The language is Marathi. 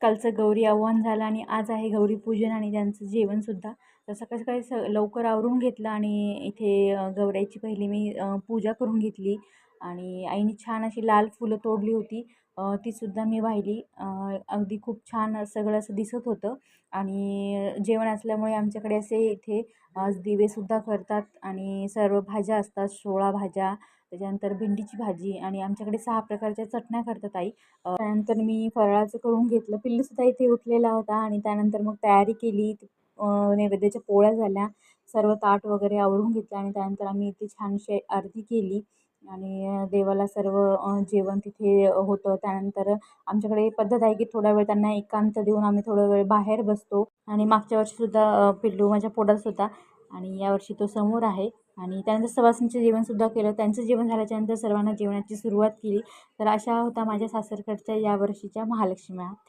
कालचं गौरी आव्हान झालं आणि आज आहे गौरीपूजन आणि त्यांचं जेवणसुद्धा. तर सकाळी सकाळी लवकर आवरून घेतलं आणि इथे गौराईची पहिली मी पूजा करून घेतली आणि आईने छान अशी लाल फुलं तोडली होती. तीसुद्धा मी वाहिली. अगदी खूप छान सगळं असं दिसत होतं आणि जेवण असल्यामुळे आमच्याकडे असे इथे आज दिवेसुद्धा करतात आणि सर्व भाज्या असतात. 16 भाज्या, त्याच्यानंतर भेंडीची भाजी आणि आमच्याकडे 6 प्रकारच्या चटण्या करतात आई. त्यानंतर मी फराळाचं करून घेतलं. पिल्लूसुद्धा इथे उठलेला होता आणि त्यानंतर मग तयारी केली. नैवेद्याच्या पोळ्या झाल्या. सर्व ताट वगैरे आवरून घेतलं आणि त्यानंतर आम्ही इथे छानशी आरती केली आणि देवाला सर्व जेवण तिथे होतं. त्यानंतर आमच्याकडे पद्धत आहे की थोडा वेळ त्यांना एकांत देऊन आम्ही थोडा वेळ बाहेर बसतो आणि मागच्या वर्षीसुद्धा पिल्लू माझ्या पोटात होता आणि यावर्षी तो समोर आहे. आणि त्यानंतर सवासींचं जेवणसुद्धा केलं. त्यांचं जेवण झाल्याच्यानंतर सर्वांना जेवणाची सुरुवात केली. तर अशा होता माझ्या सासरकडच्या यावर्षीच्या महालक्ष्म्या.